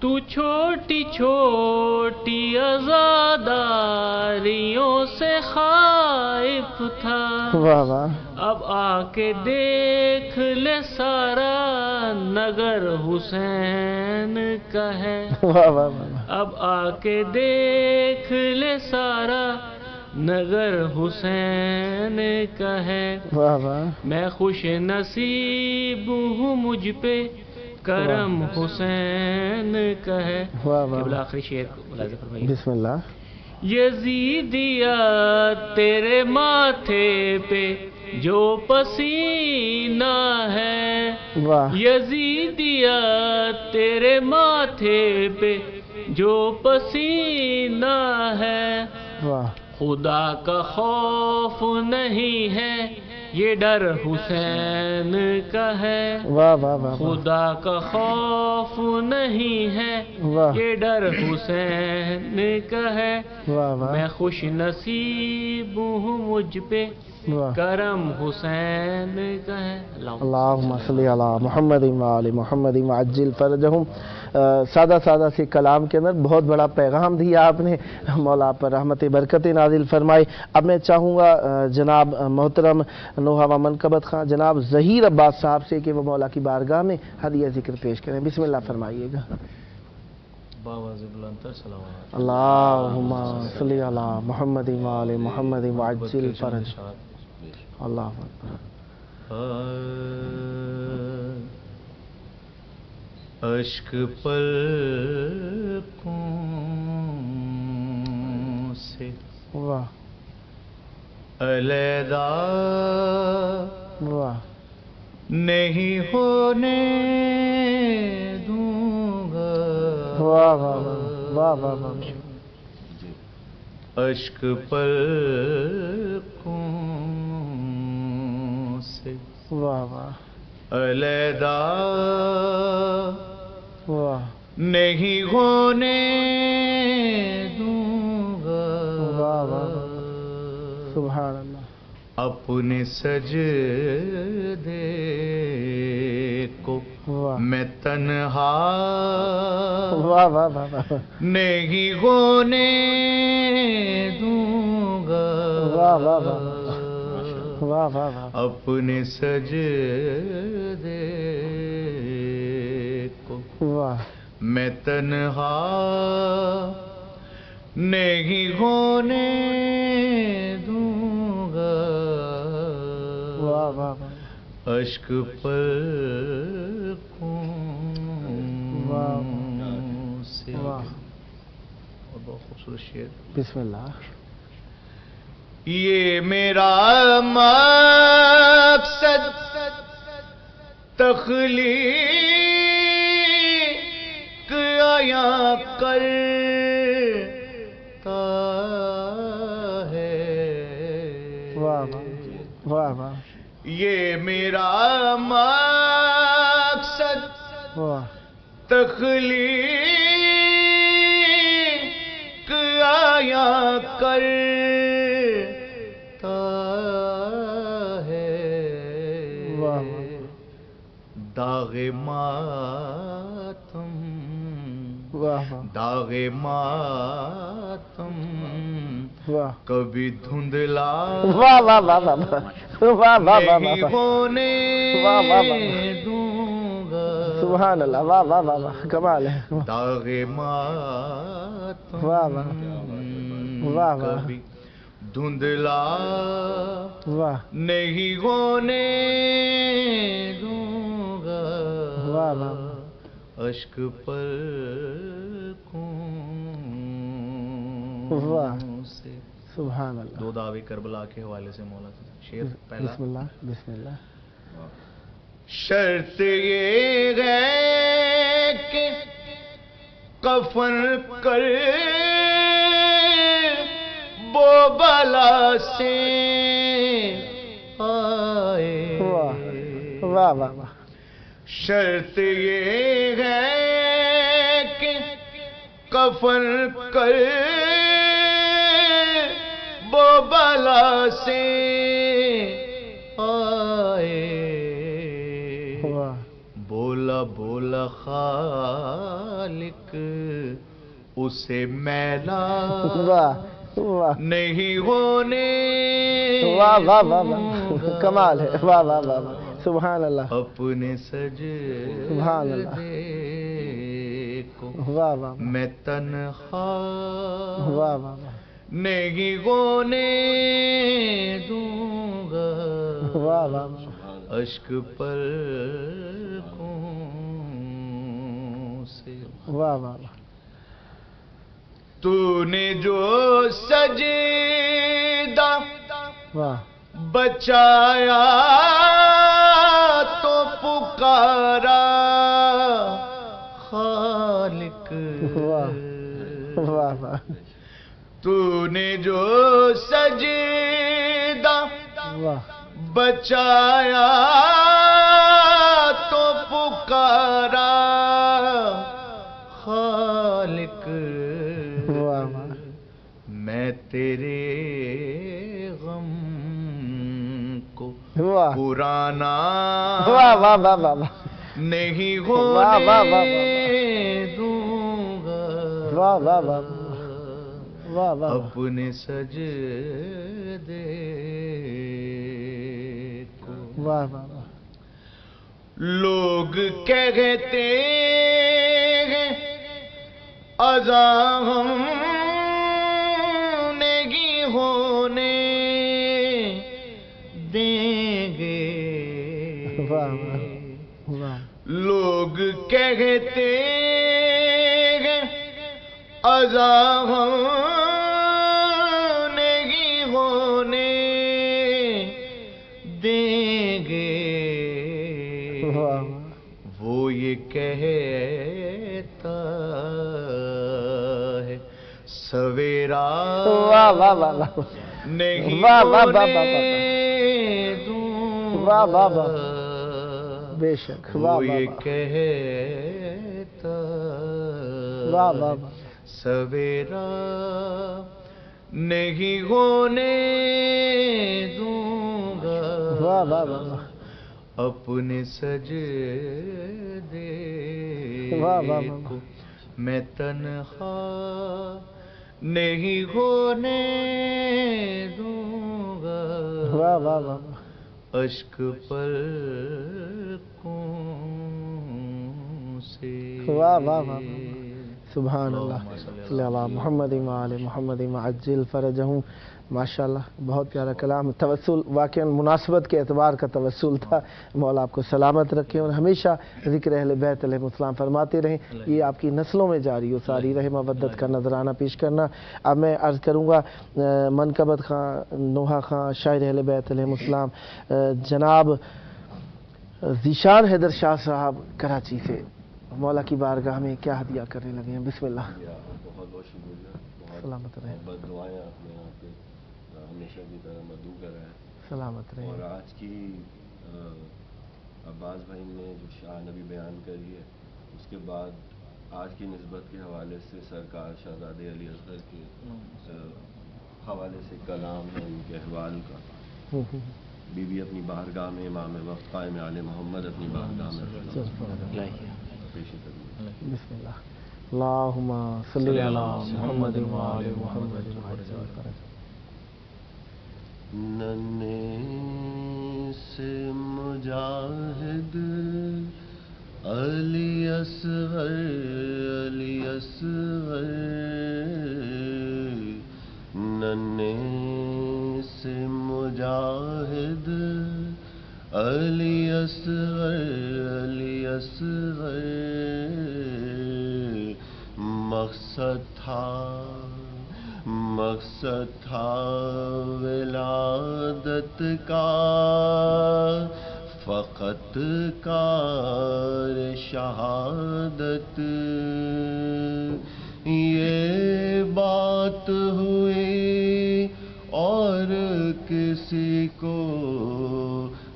تو چھوٹی چھوٹی عزاداریوں سے خائف تھا، واہ واہ اب آ کے دیکھ لے سارا نگر حسین کا ہے، واہ واہ واہ اب آ کے دیکھ لے سارا نگر حسین کا ہے، واہ واہ میں خوش نصیب ہوں مجھ پہ کرم حسین کا ہے۔ واہ واہ قبلہ آخری شعر کو ملاحظہ فرمائیے۔ بسم اللہ یزیدیا تیرے ماتھے پہ جو پسینہ ہے، واہ یزیدیا تیرے ماتھے پہ جو پسینہ ہے، واہ خدا کا خوف نہیں ہے یہ ڈر حسین کا ہے، واہ واہ واہ خدا کا خوف نہیں ہے واہ یہ ڈر حسین کا ہے، واہ واہ میں خوش نصیب ہوں مجھ پہ واہ کرم حسین کا ہے۔ اللہم صلی علی محمد وآل محمد وعجل فرجہم۔ سادہ سادہ سے کلام کے اندر بہت بڑا پیغام دیا آپ نے، مولا پر رحمت برکت نازل فرمائے۔ اب میں چاہوں گا جناب محترم نوحہ و منقبت خان جناب ظہیر عباس صاحب سے کہ وہ مولا کی بارگاہ میں ہدیہ ذکر پیش کریں۔ بسم اللہ فرمائیے گا۔ اللہم صلی علی محمد وآل محمد وعجل فرجہم۔ اللہ اکبر۔ اشک پلکوں سے واہ علیحدہ واہ نہیں ہونے دوں گا، واہ واہ واہ واہ واہ اشک پلکوں سے واہ واہ علیحدہ واہ نہیں ہونے دوں گا، واہ واہ سبحان اللہ۔ اپنے سجدے کو واہ میں تنہا واہ واہ واہ واہ نہیں ہونے دوں گا، واہ واہ واہ واہ واہ واہ اپنے سجدے کو واہ میں تنہا نہیں ہونے دوں گا، واہ واہ واہ اشک پلکوں سے۔ واہ اور بہت خوبصورت شعر۔ بسم اللہ۔ یہ میرا مقصد تخلیق آیا کرتا ہے، واہ واہ واہ یہ میرا مقصد واہ تخلیق آیا کرتا ہے، واہ داغ ماتم واہ داغ ماتم واہ کبھی دھندلا واہ واہ واہ واہ واہ واہ نہیں ہونے واہ واہ واہ دوں گا، سبحان اللہ۔ واہ واہ واہ واہ کمال ہے۔ داغ ماتم واہ واہ واہ واہ کبھی دھندلا واہ نہیں ہونے دوں گا، واہ واہ اشک پلکوں واہ سے۔ سبحان اللہ۔ دو دعوے کربلا کے حوالے سے مولا سے شعر پہلا۔ بسم اللہ بسم اللہ۔ شرط یہ ہے کہ کفن کر وہ بلا سے آئے، واہ واہ واہ واہ شرط یہ ہے کہ کفن کر وہ بلا سے آئے، واہ بولا بولا خالق اسے میلا واہ واہ نہیں ہونے واہ واہ واہ واہ کمال ہے، واہ واہ واہ واہ سبحان اللہ اپنے سبحان اللہ سجدے کو واہ واہ میں تنہا واہ واہ واہ نہیں ہونے دوں گا، واہ واہ واہ اشک پر سے واہ واہ واہ تو نے جو سجدہ واہ بچایا تو پکارا خالق، واہ واہ واہ تو نے جو سجدہ واہ بچایا تو پکارا خالق، واہ واہ میں تیرے غم کو واہ پرانا واہ واہ واہ واہ واہ نہیں واہ واہ واہ واہ ہونے دوں گا، واہ واہ واہ واہ واہ اپنے سجدے کو۔ واہ واہ واہ لوگ کہتے ہیں اذان ہم نہیں ہونے دیں گے، واہ واہ لوگ کہتے ہیں اذان ہم نہیں ہونے دیں گے، واہ وہ یہ کہتا ہے سویرا واہ واہ واہ واہ نہیں واہ واہ واہ واہ ہونے دوں واہ واہ گا، واہ بے شک واہ وہ واہ یہ واہ کہتا واہ واہ واہ سویرا نہیں ہونے دوں گا، واہ واہ واہ واہ اپنے سجدے واہ واہ واہ کو میں تنہا نہیں ہونے دوں گا، واہ واہ واہ اشک پر سے واہ واہ واہ سبحان اللہ صلی اللہ محمد وآل محمد عجل فرجہم۔ ماشاءاللہ بہت پیارا کلام، توسل واقعا مناسبت کے اعتبار کا توسل تھا۔ مولا آپ کو سلامت رکھے اور ہمیشہ ذکر اہل بیت علیہ السلام فرماتے رہیں، یہ آپ کی نسلوں میں جاری ہو، ساری رحم مودت کا نذرانہ پیش کرنا۔ اب میں عرض کروں گا منقبت خان، نوحہ خان، شاعر اہل بیت علیہ السلام، جناب ذیشان حیدر شاہ صاحب کراچی سے مولا کی بارگاہ میں کیا ہدیہ کرنے لگے ہیں۔ بسم اللہ۔ بہت بہت شکریہ، سلامت رہیں، بہت دعائیں آپ نے یہاں پہ ہمیشہ کی طرح مدعو کرا ہے، سلامت رہیں۔ اور آج کی عباس بھائی نے جو شاہ نبی بیان کری ہے، اس کے بعد آج کی نسبت کے حوالے سے سرکار شہزادے علی اصغر کے حوالے سے کلام ہے ان کے احوال کا۔ بی بی اپنی بارگاہ میں، امام وقت قائم آل محمد اپنی بارگاہ میں پیش کریں۔ بسم اللہ۔ اللہم صلی علی محمد وآل محمد ننے سے مجاہد علی اصغر، علی اصغر، ننے سے مجاہد علی اصغر، علی اصغر، مقصد تھا ولادت کا، فقط کار شہادت، یہ بات ہوئی اور کسی کو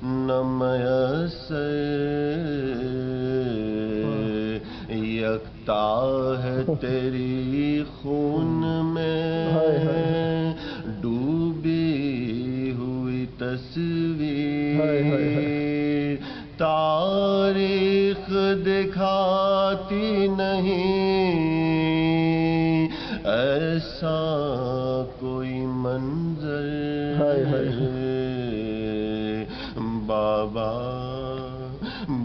نہ میسر، یکتا ہے تیری خون میں ڈوبی ہوئی تصویر، تاریخ تاریخ دکھاتی نہیں ایسا کوئی منظر بابا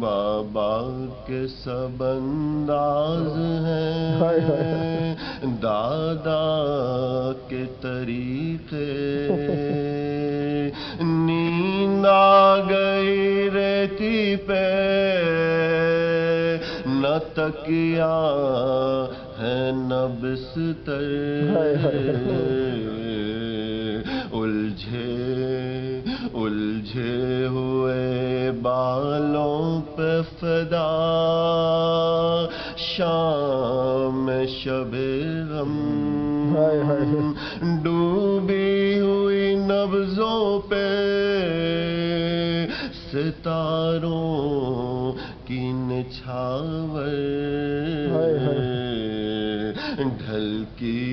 بابا کے سب انداز ہیں دادا کے طریقے نیند آ گئی ریتی پہ نہ تکیا ہے نہ بستر الجھے ہوئے بالوں پہ فدا شام شب غم ڈوبی ہوئی نبضوں پہ ستاروں کی نچھاور ڈھلکی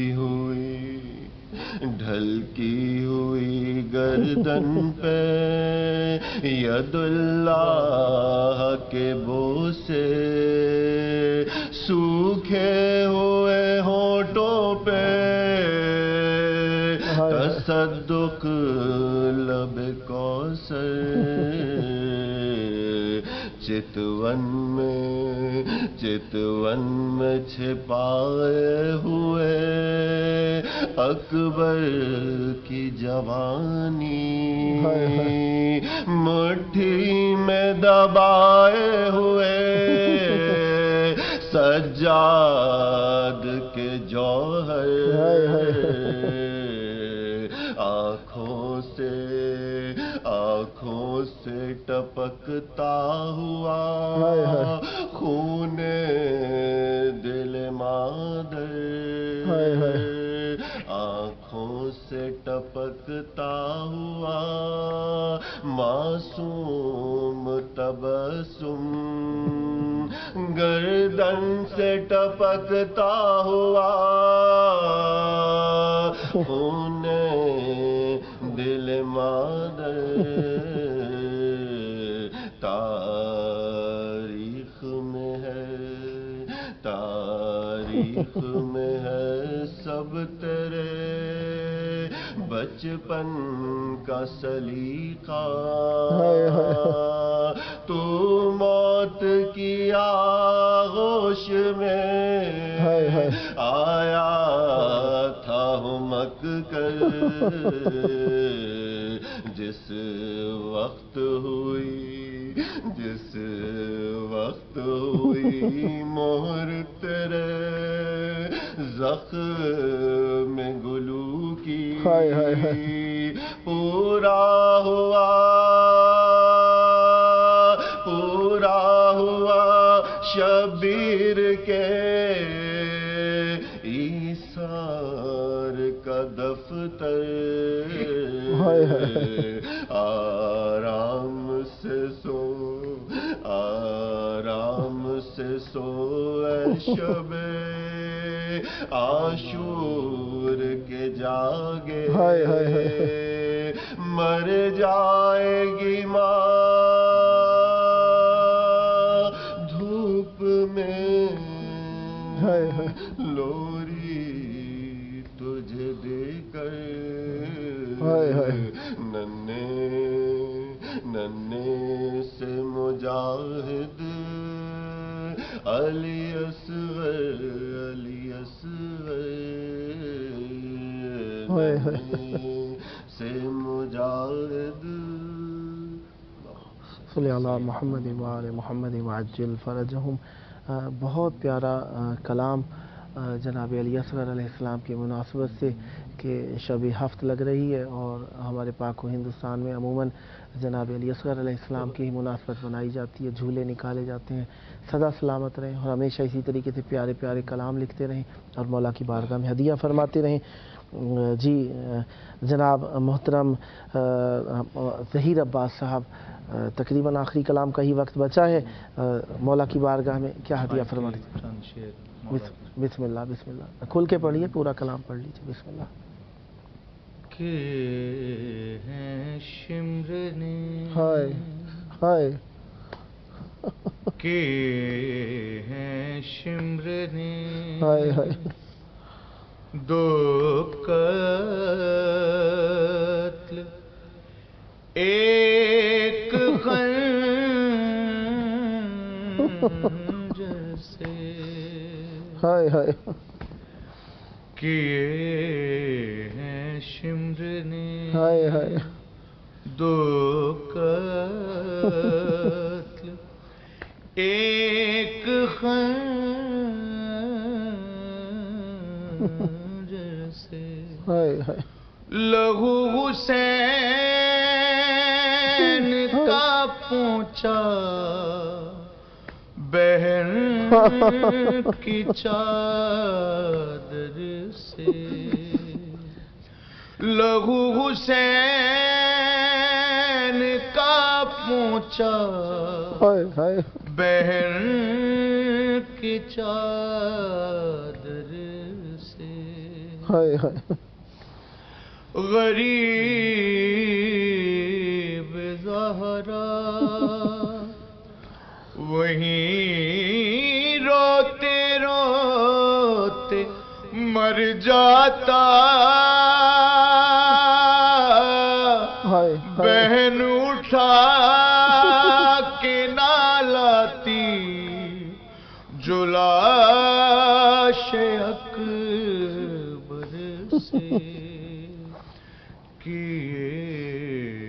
ہوئی گردن پہ ید اللہ کے بوسے سوکھے ہوئے ہونٹوں پہ تصدق لب کوثر چتون میں چھپائے ہوئے اکبر کی جوانی مٹھی میں دبائے ہوئے سجاد کے جوہر آنکھوں سے ٹپکتا ہوا خون دل مادر آنکھوں سے ٹپکتا ہوا معصوم تبسم گردن سے ٹپکتا ہوا خون دل مادر تاریخ میں ہے سب تیرے بچپن کا سلیقہ تو موت کی آغوش میں آیا تھا ہمک کر جس وقت ہوئی مہر تیرے زخم گلو کی پورا ہوا شبیر کے ایثار کا دفتر آرام سے سو اے شب عاشور کے جاگے مر جائے گی ماں دھوپ میں لوری تجھے دے کر ننے سے مجاہد علی اصغر سے مجاہد صلی اللہ محمد وآل محمد وعجل فرجہم. بہت پیارا کلام جناب علی اصغر علیہ السلام کی مناسبت سے کہ شب ہفت لگ رہی ہے اور ہمارے پاک و ہندوستان میں عموماً جناب علی اصغر علیہ السلام کی ہی مناسبت بنائی جاتی ہے، جھولے نکالے جاتے ہیں. سدا سلامت رہیں اور ہمیشہ اسی طریقے سے پیارے پیارے کلام لکھتے رہیں اور مولا کی بارگاہ میں ہدیہ فرماتے رہیں. جی جناب محترم ظہیر عباس صاحب، تقریباً آخری کلام کا ہی وقت بچا ہے، مولا کی بارگاہ میں کیا ہدیہ فرماتے ہیں؟ بسم اللہ کھل کے پڑھیے، پورا کلام پڑھ لیجیے. بسم اللہ. کہ ہیں شمرنے ہائے کہ ہیں شمر نے ہائے ہائے دو قتل ایک خنجر سے ہائے ہائے کیے ہیں شمر نے ہائے ہائے دو قتل ایک خنجر سے ہائے ہائے لہو حسین کا پہنچا بہن کی چادر سے لہو حسین کا پہنچا ہائے ہائے بہن کی چادر سے ہائے ہائے غریب زہرا وہیں روتے روتے مر جاتا ہائے بہن اٹھا کے نہ لاتی جو لاش اکبر سے کیے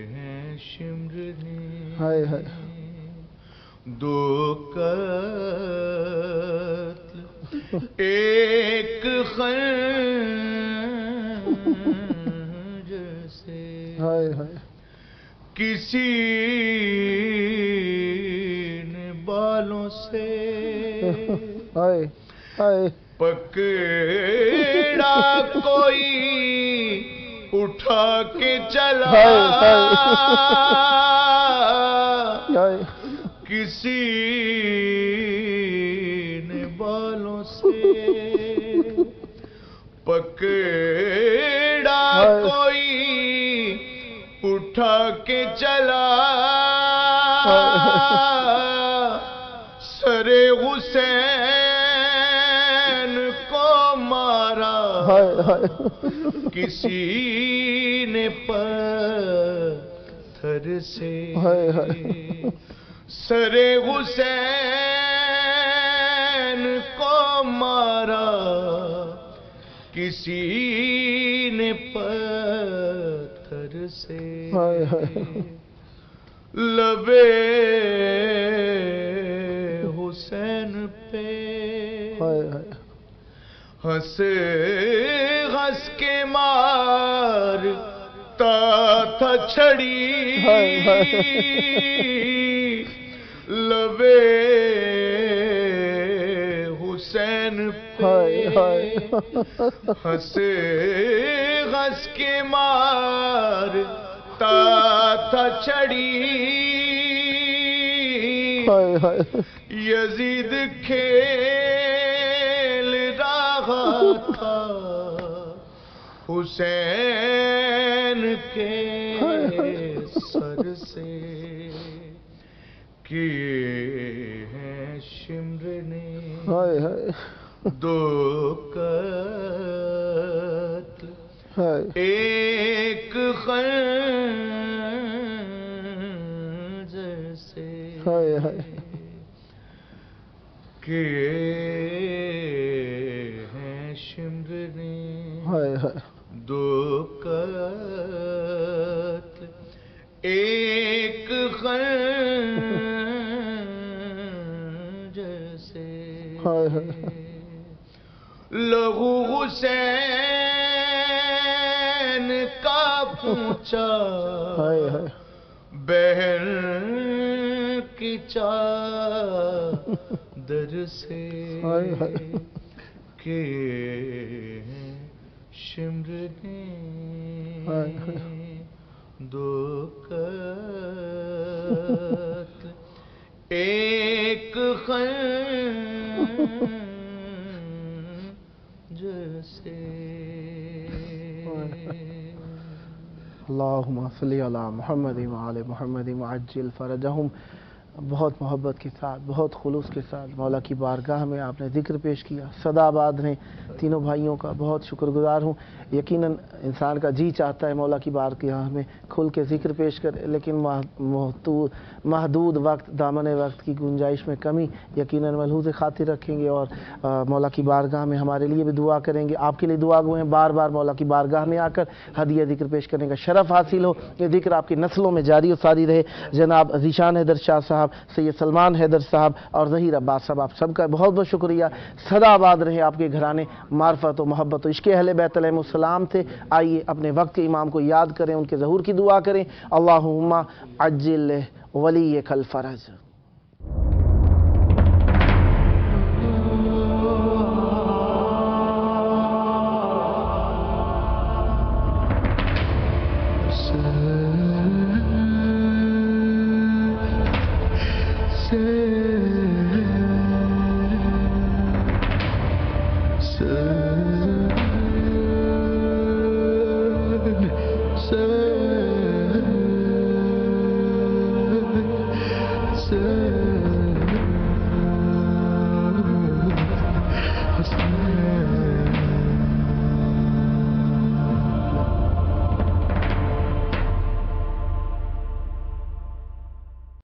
ہیں شمر نے ہائے ہائے دو قتل ایک خنجر سے ہائے ہائے کسی نے بالوں سے ہائے ہائے پکڑا کوئی اٹھا کے چلا ہائے کسی نے بالوں سے پکڑا کوئی اٹھا کے چلا سر حسین کو مارا کسی نے پتھر سے سر حسین کو مارا کسی نے پتھر سے لبے حسین پہ ہنس ہنس کے مارتا تھا چھڑی لبے حسین پہ ہنس ہنس کے مارتا تھا چھڑی یزید کھیل رہا تھا حسین کے سر سے کیے ہیں شمر نے دو قتل ایک خنجر سے کیے ہیں شمر نے دو قتل ایک خنجر سے لہو حسین کا پہنچا بہن کی چادر سے کیے ہیں شمر نے دو قتل ایک خنجر سے اللہم صلی علی محمد وعلی محمد وعجل فرجہم بہت محبت کے ساتھ، بہت خلوص کے ساتھ مولا کی بارگاہ میں آپ نے ذکر پیش کیا، صدا آباد رہیں۔ تینوں بھائیوں کا بہت شکر گزار ہوں۔ یقیناً انسان کا جی چاہتا ہے مولا کی بارگاہ میں کھل کے ذکر پیش کرے، لیکن محدود وقت، دامن وقت کی گنجائش میں کمی، یقیناً ملحوظ خاطر رکھیں گے اور مولا کی بارگاہ میں ہمارے لیے بھی دعا کریں گے۔ آپ کے لیے دعا گو ہیں، بار بار مولا کی بارگاہ میں آ کر ہدیہ ذکر پیش کرنے کا شرف حاصل ہو، یہ ذکر آپ کی نسلوں میں جاری و ساری رہے۔ جناب ذیشان حیدر شاہ صاحب، سید سلمان حیدر صاحب اور ظہیر عباس صاحب، آپ سب کا بہت بہت شکریہ۔ صدا آباد رہے آپ کے گھرانے، معرفت و محبت و عشق اہل بیت علیہ السلام تھے۔ آئیے اپنے وقت کے امام کو یاد کریں، ان کے ظہور کی دعا کریں۔ اللہم عجل ولیک الفرج۔